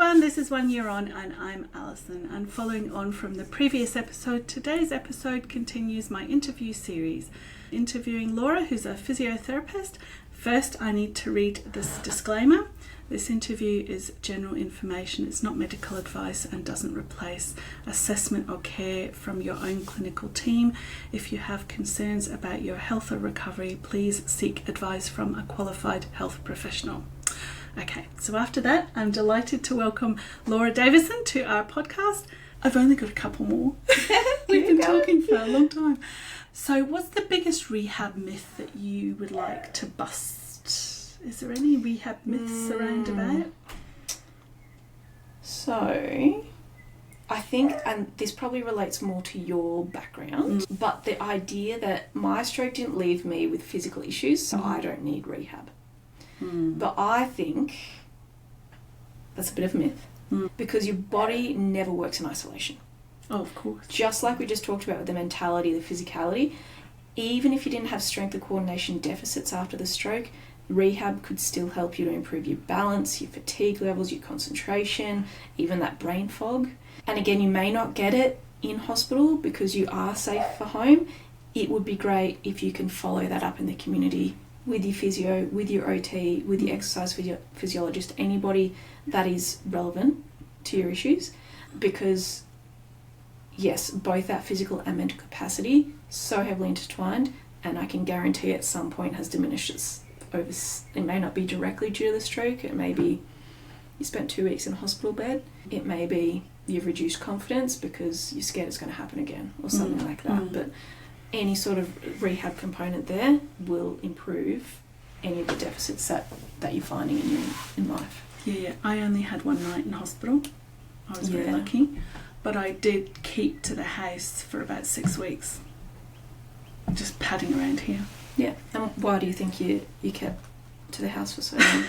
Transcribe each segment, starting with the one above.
everyone, this is 1 year on and I'm Alison, and following on from the previous episode, today's episode continues my interview series, interviewing Laura, who's a physiotherapist. First, I need to read this disclaimer. This interview is general information, it's not medical advice and doesn't replace assessment or care from your own clinical team. If you have concerns about your health or recovery, please seek advice from a qualified health professional. Okay, so after that, I'm delighted to welcome Laura Davison to our podcast. I've only got a couple more. We've been talking for a long time. So what's the biggest rehab myth that you would like to bust? Is there any rehab myths around about? So, I think, and this probably relates more to your background, but the idea that my stroke didn't leave me with physical issues, so I don't need rehab. But I think that's a bit of a myth because your body never works in isolation. Oh, of course. Just like we just talked about with the mentality, the physicality, even if you didn't have strength or coordination deficits after the stroke, rehab could still help you to improve your balance, your fatigue levels, your concentration, even that brain fog. And again, you may not get it in hospital because you are safe for home. It would be great if you can follow that up in the community with your physio, with your OT, with your exercise physiologist, anybody that is relevant to your issues, because yes, both that physical and mental capacity so heavily intertwined, and I can guarantee at some point has diminished. It may not be directly due to the stroke, it may be you spent 2 weeks in a hospital bed, it may be you've reduced confidence because you're scared it's going to happen again or something like that. But any sort of rehab component there will improve any of the deficits that you're finding in life. Yeah, I only had one night in hospital. I was very lucky. But I did keep to the house for about 6 weeks. Just padding around here. Yeah. And why do you think you kept to the house for so long?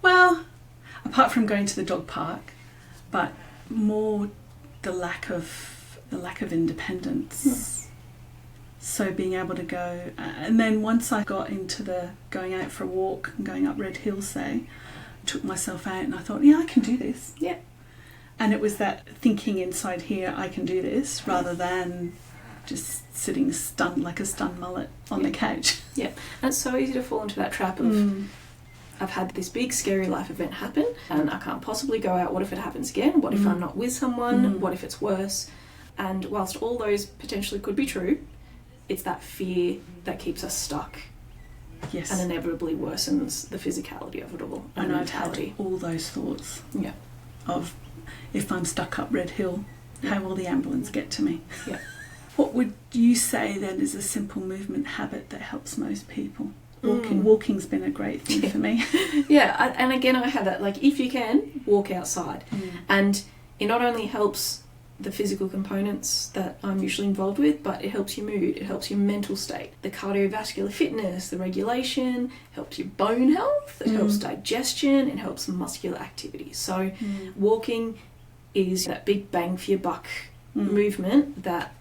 Well, apart from going to the dog park, but more the lack of independence. So being able to go, and then once I got into the going out for a walk and going up Red Hill, say, took myself out and I thought, yeah, I can do this. Yeah. And it was that thinking inside here, I can do this, rather than just sitting stunned like a stunned mullet on the couch. Yeah. And it's so easy to fall into that trap of, I've had this big scary life event happen and I can't possibly go out. What if it happens again? What if I'm not with someone? What if it's worse? And whilst all those potentially could be true, it's that fear that keeps us stuck. Yes. And inevitably worsens the physicality of it all. And I've had all those thoughts. Yeah. Of, if I'm stuck up Red Hill, how will the ambulance get to me? Yeah. What would you say then is a simple movement habit that helps most people? Walking's been a great thing for me. Yeah, and again I had that, like, if you can, walk outside. And it not only helps the physical components that I'm usually involved with, but it helps your mood, it helps your mental state, the cardiovascular fitness, the regulation, helps your bone health, it helps digestion, it helps muscular activity. So walking is that big bang for your buck movement that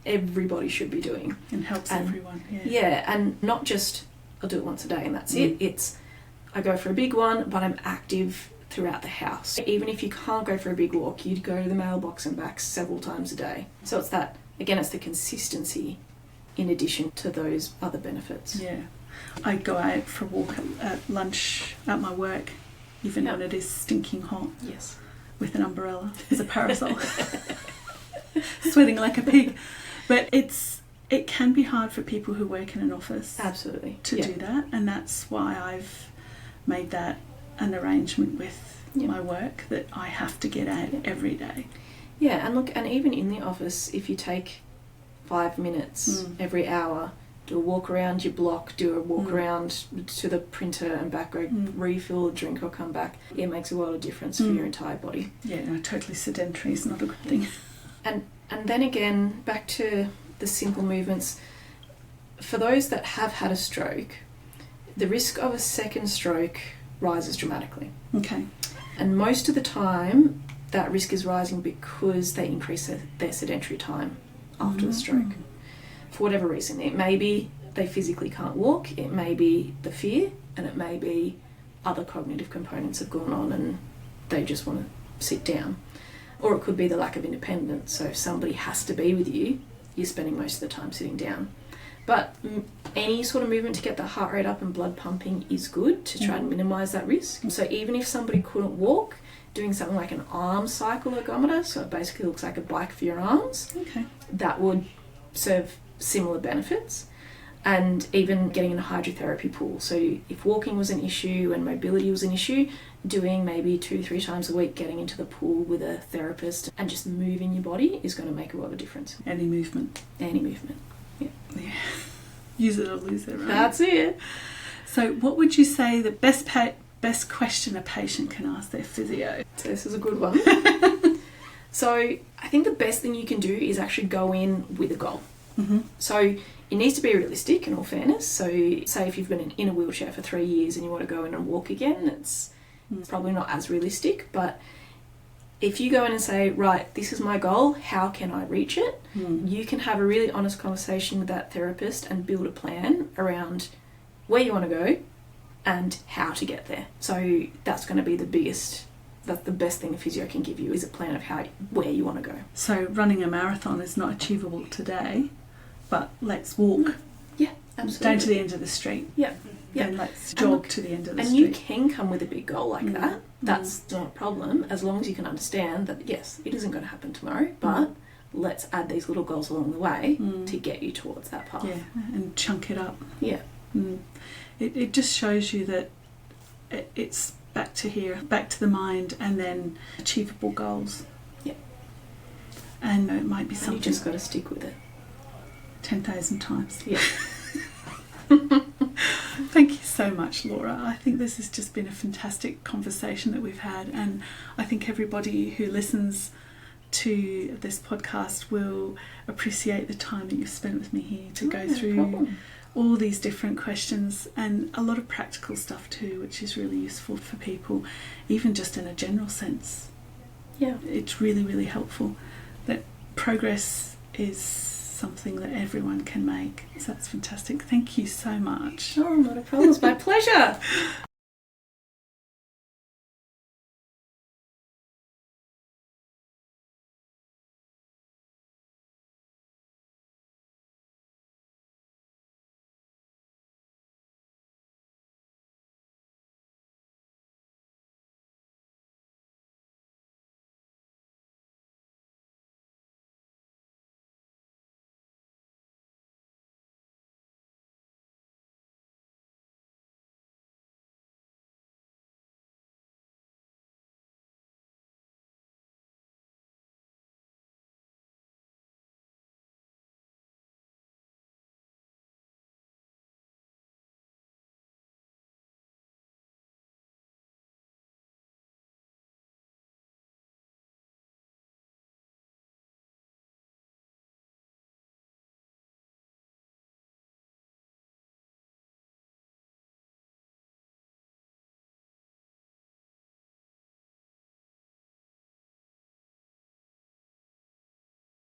everybody should be doing. And helps everyone. Yeah, and not just I'll do it once a day and that's it. It's I go for a big one, but I'm active throughout the house. Even if you can't go for a big walk, you'd go to the mailbox and back several times a day. So it's that, again, it's the consistency in addition to those other benefits. Yeah. I go out for a walk at lunch at my work, even when it is stinking hot. Yes. With an umbrella as a parasol. Sweating like a pig. But it can be hard for people who work in an office. Absolutely. To do that. And that's why I've made that an arrangement with my work, that I have to get out every day. Yeah, and look, and even in the office, if you take 5 minutes every hour, do a walk around your block, do a walk around to the printer and back, go refill a drink or come back, it makes a world of difference for your entire body. Yeah, no, totally sedentary is not a good thing. And then again, back to the simple movements. For those that have had a stroke, the risk of a second stroke rises dramatically. Okay. And most of the time, that risk is rising because they increase their sedentary time after the stroke. For whatever reason. It may be they physically can't walk, it may be the fear, and it may be other cognitive components have gone on and they just want to sit down. Or it could be the lack of independence. So if somebody has to be with you, you're spending most of the time sitting down. But any sort of movement to get the heart rate up and blood pumping is good to try and minimise that risk. So even if somebody couldn't walk, doing something like an arm cycle ergometer, so it basically looks like a bike for your arms, that would serve similar benefits. And even getting in a hydrotherapy pool. So if walking was an issue and mobility was an issue, doing maybe 2-3 times a week, getting into the pool with a therapist and just moving your body is going to make a lot of difference. Any movement. Yeah. Use it or lose it, right? That's it. So what would you say the best question a patient can ask their physio? So this is a good one. So I think the best thing you can do is actually go in with a goal. So it needs to be realistic, in all fairness. So say if you've been in a wheelchair for 3 years and you want to go in and walk again, it's probably not as realistic. But if you go in and say, right, this is my goal, how can I reach it? You can have a really honest conversation with that therapist and build a plan around where you want to go and how to get there. So that's going to be that's the best thing a physio can give you, is a plan of where you want to go. So running a marathon is not achievable today, but let's walk Absolutely. down to the end of the street. Then let's jog to the end of the street. And you can come with a big goal like that. That's not a problem, as long as you can understand that, yes, it isn't going to happen tomorrow, but let's add these little goals along the way to get you towards that path. Yeah, and chunk it up. Yeah. It just shows you that it's back to here, back to the mind, and then achievable goals. Yeah. And it might be something... And you just got to stick with it. 10,000 times. Yeah. Thank you so much, Laura. I think this has just been a fantastic conversation that we've had, and I think everybody who listens to this podcast will appreciate the time that you've spent with me here to go through all these different questions, and a lot of practical stuff too, which is really useful for people, even just in a general sense. Yeah. It's really, really helpful that progress is something that everyone can make. So that's fantastic. Thank you so much. Oh, not a problem. It's my pleasure.